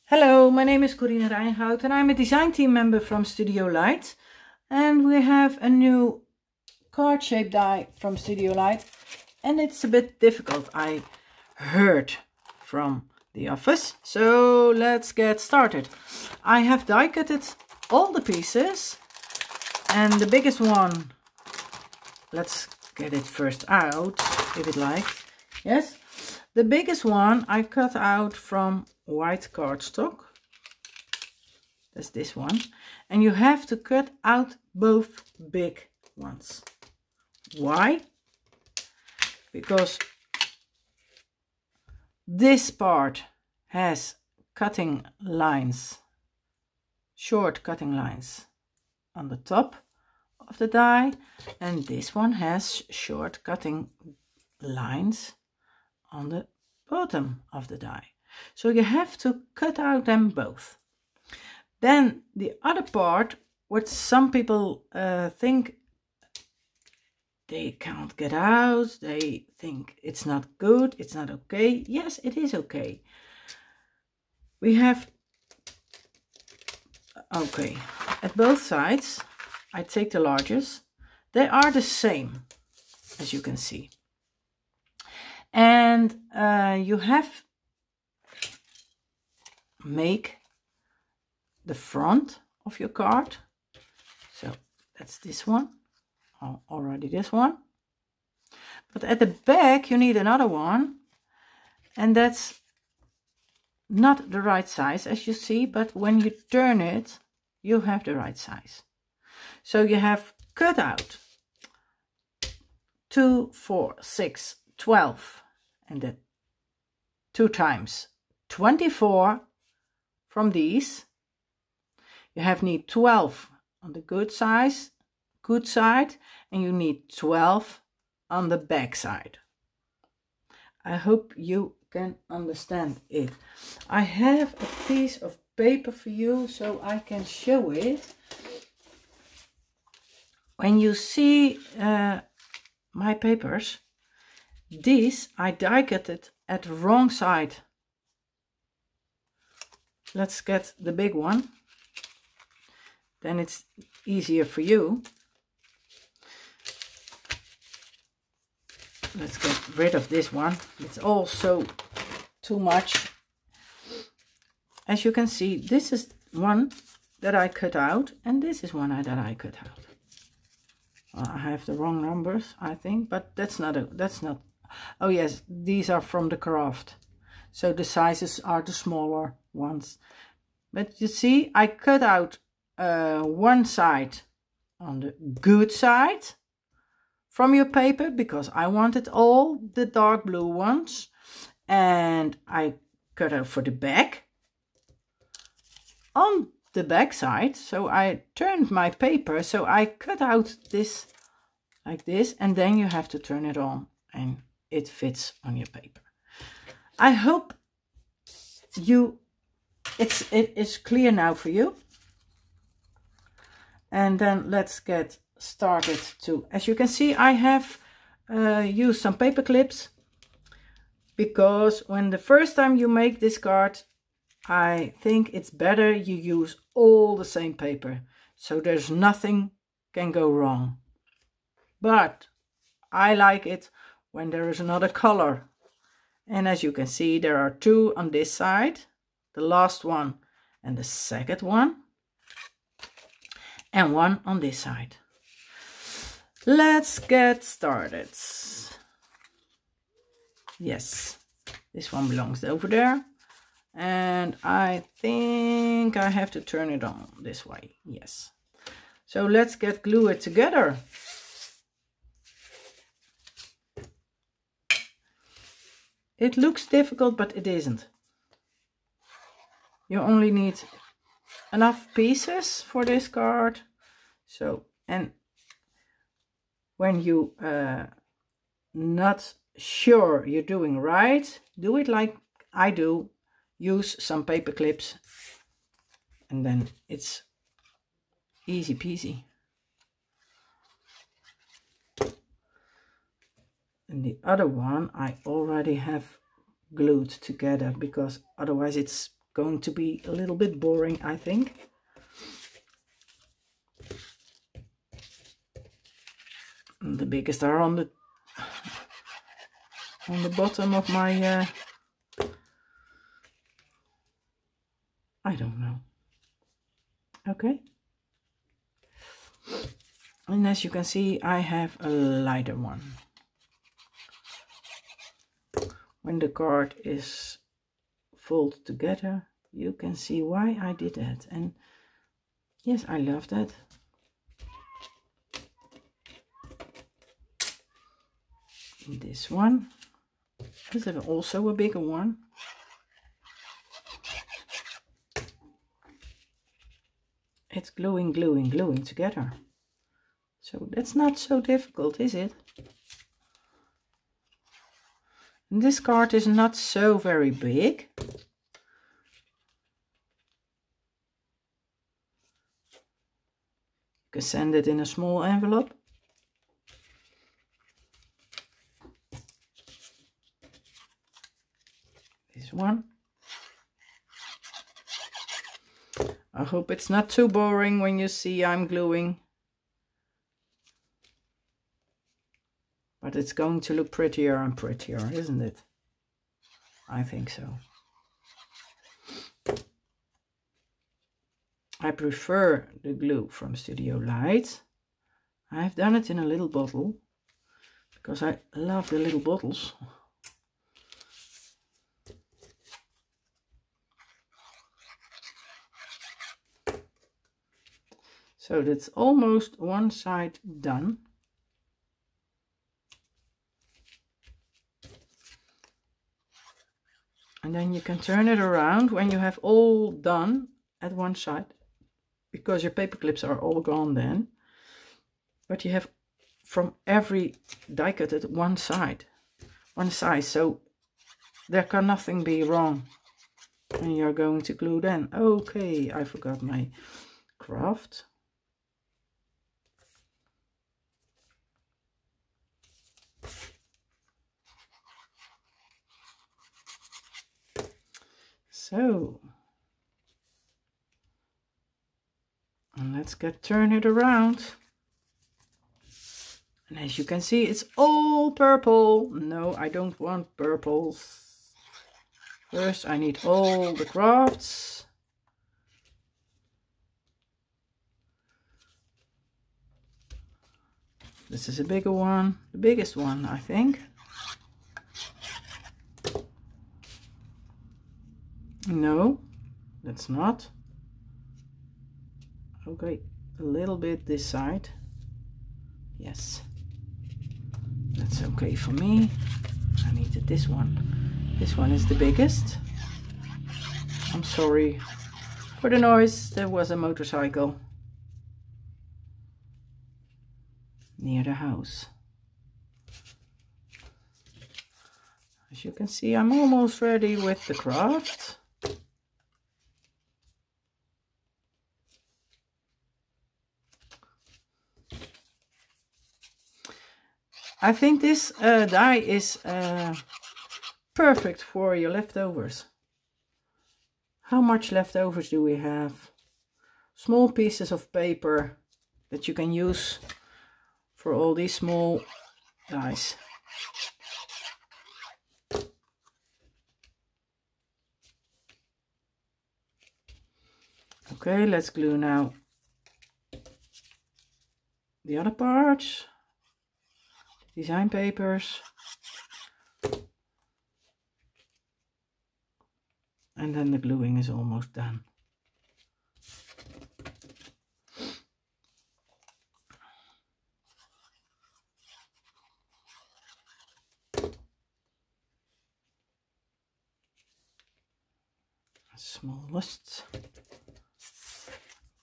Hello, my name is Corine Rijnhout and I'm a design team member from Studiolight, and we have a new card shape die from Studiolight, and it's a bit difficult, I heard from the office. So let's get started. I have die cutted all the pieces, and the biggest one, let's get it first out if it likes. Yes, the biggest one I cut out from white cardstock. That's this one, and you have to cut out both big ones. Why? Because this part has cutting lines, short cutting lines on the top of the die, and this one has short cutting lines on the bottom of the die. So you have to cut out them both. Then the other part, what some people think they can't get out, they think it's not good, it's not okay. Yes, it is okay. We have, okay, at both sides, I take the largest. They are the same, as you can see. And you have make the front of your card. So that's this one, already this one. But at the back you need another one, and that's not the right size as you see, but when you turn it you have the right size. So you have cut out 2, 4, 6, 12, and that 2 times 24 from these. You have need 12 on the good side, and you need 12 on the back side. I hope you can understand it. I have a piece of paper for you so I can show it. When you see my papers, these I die cut it at the wrong side. Let's get the big one, then it's easier for you. Let's get rid of this one, it's also too much. As you can see, this is one that I cut out, and this is one that I cut out. I have the wrong numbers, I think, but that's not, oh yes, these are from the craft. So the sizes are the smaller ones. But you see, I cut out one side on the good side from your paper because I wanted all the dark blue ones, and I cut out for the back on the back side. So I turned my paper, so I cut out this like this, and then you have to turn it on and it fits on your paper. I hope it is clear now for you. And then let's get started too. As you can see, I have used some paper clips, because when the first time you make this card, I think it's better you use all the same paper, so there's nothing can go wrong. But I like it when there is another color. And as you can see, there are 2 on this side, the last one and the second one, and 1 on this side. Let's get started. Yes, this one belongs over there, and I think I have to turn it on this way. Yes, so let's get glue it together. It looks difficult, but it isn't. You only need enough pieces for this card. So, and when you not sure you're doing right, do it like I do. Use some paper clips, and then it's easy peasy. And the other one I already have glued together, because otherwise it's going to be a little bit boring, I think. And the biggest are on the bottom of my I don't know. Okay. And as you can see, I have a lighter one. When the card is folded together, you can see why I did that. And yes, I love that. This one is also a bigger one. It's gluing together. So that's not so difficult, is it? And this card is not so very big. You can send it in a small envelope. This one. I hope it's not too boring when you see I'm gluing. But it's going to look prettier and prettier, isn't it? I think so. I prefer the glue from Studiolight. I've done it in a little bottle because I love the little bottles. So that's almost one side done. And then you can turn it around when you have all done at one side, because your paper clips are all gone then. But you have from every die cut at one side, one size, so there can nothing be wrong. And you're going to glue then. Okay, I forgot my craft. So, and let's turn it around. And as you can see, it's all purple. No, I don't want purples. First, I need all the crafts. This is a bigger one, the biggest one, I think. No, that's not. Okay, a little bit this side. Yes, that's okay for me. I needed this one. This one is the biggest. I'm sorry for the noise. There was a motorcycle near the house. As you can see, I'm almost ready with the craft. I think this die is perfect for your leftovers. How much leftovers do we have? Small pieces of paper that you can use for all these small dies. Okay, let's glue now the other parts. Design papers, and then the gluing is almost done. Smallest.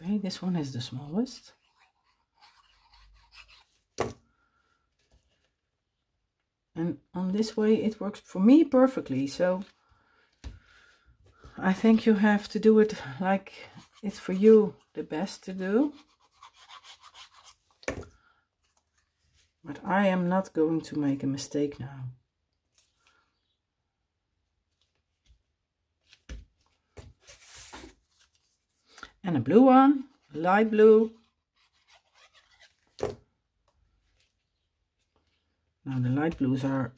Okay, this one is the smallest. And on this way it works for me perfectly, so I think you have to do it like it's for you the best to do. But I am not going to make a mistake now. And a blue one, light blue. Now the light blues are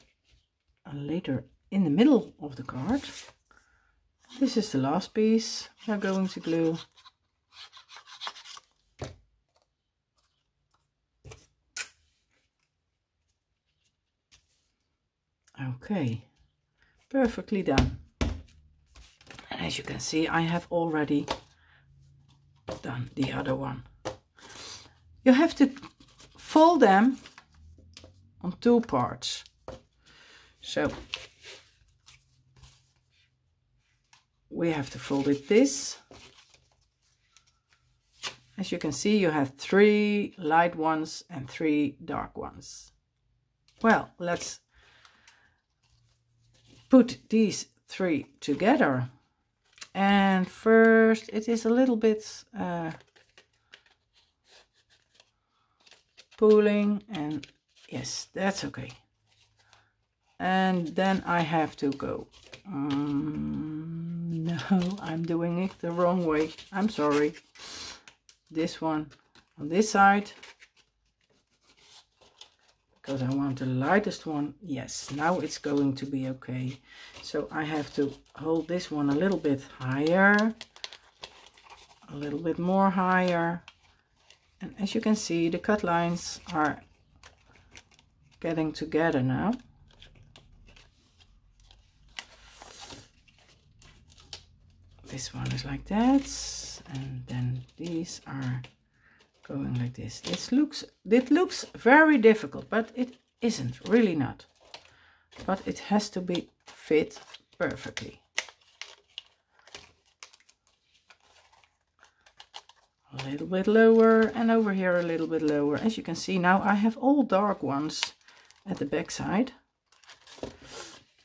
later in the middle of the card. This is the last piece we're going to glue. Okay, perfectly done. And as you can see, I have already done the other one. You have to fold them on two parts. So we have to fold it this. As you can see, you have 3 light ones and 3 dark ones. Well, let's put these 3 together. And first it is a little bit pulling, and yes, that's okay. And then I have to go. No, I'm doing it the wrong way. I'm sorry. This one on this side, because I want the lightest one. Yes, now it's going to be okay. So I have to hold this one a little bit higher, a little bit more higher. And as you can see, the cut lines are getting together now. This one is like that, and then these are going like this. It looks very difficult, but it isn't, really not. But it has to be fit perfectly. A little bit lower, and over here a little bit lower. As you can see, now I have all dark ones at the back side.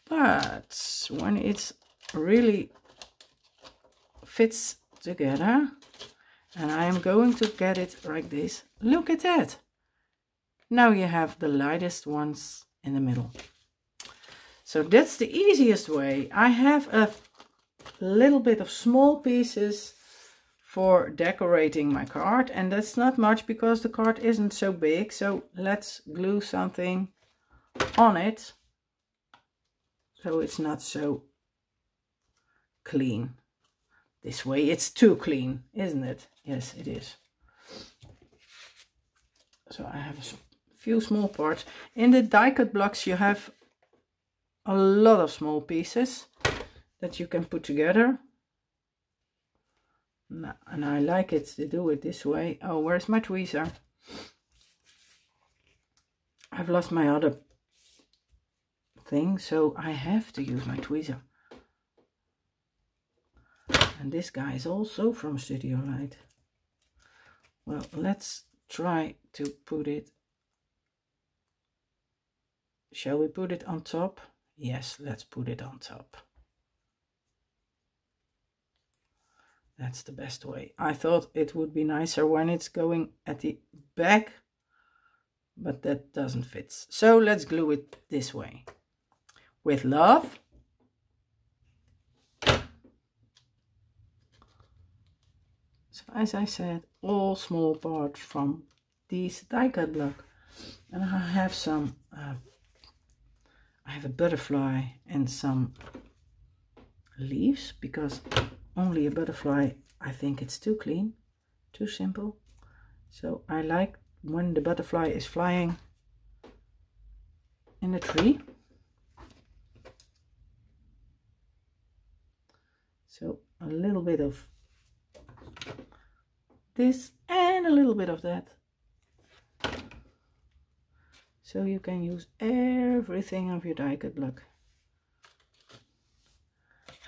But when it's really fits together, and I am going to get it like this. Look at that. Now you have the lightest ones in the middle. So that's the easiest way. I have a little bit of small pieces for decorating my card, and that's not much because the card isn't so big. So let's glue something on it so it's not so clean. This way it's too clean, isn't it? Yes, it is. So I have a few small parts. In the die cut blocks you have a lot of small pieces that you can put together. And I like it to do it this way. Oh, where's my tweezer? I've lost my other thing, so I have to use my tweezer. And this guy is also from Studiolight. Well, let's try to put it. Shall we put it on top? Yes, let's put it on top. That's the best way. I thought it would be nicer when it's going at the back, but that doesn't fit. So let's glue it this way. With love. So as I said, all small parts from these die cut block. And I have some, I have a butterfly and some leaves, because only a butterfly, I think it's too clean, too simple. So I like when the butterfly is flying in the tree. So a little bit of this and a little bit of that. So you can use everything of your die cut block.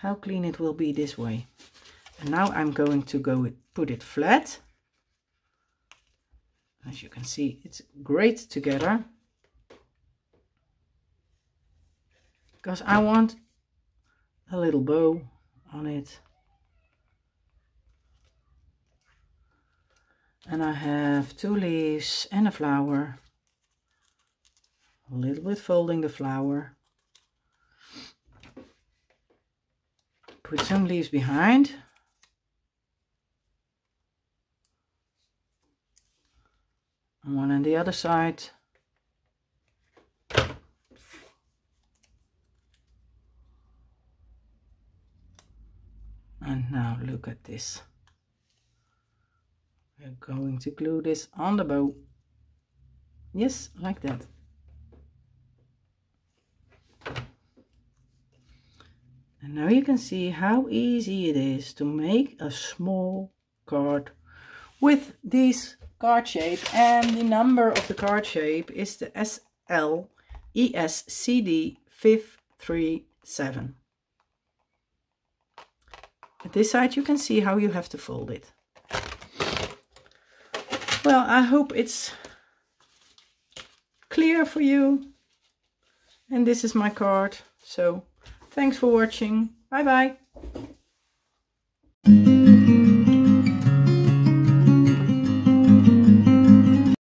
How clean it will be this way. And now I'm going to put it flat. As you can see, it's great together. Because I want a little bow on it. And I have 2 leaves and a flower. a little bit folding the flower. Put some leaves behind. And one on the other side. And now look at this. We're going to glue this on the bow. Yes, like that. And now you can see how easy it is to make a small card with these Cardshape, and the number of the Cardshape is the SL-ES-CD537. At this side you can see how you have to fold it. Well, I hope it's clear for you. And this is my card. So thanks for watching. Bye bye.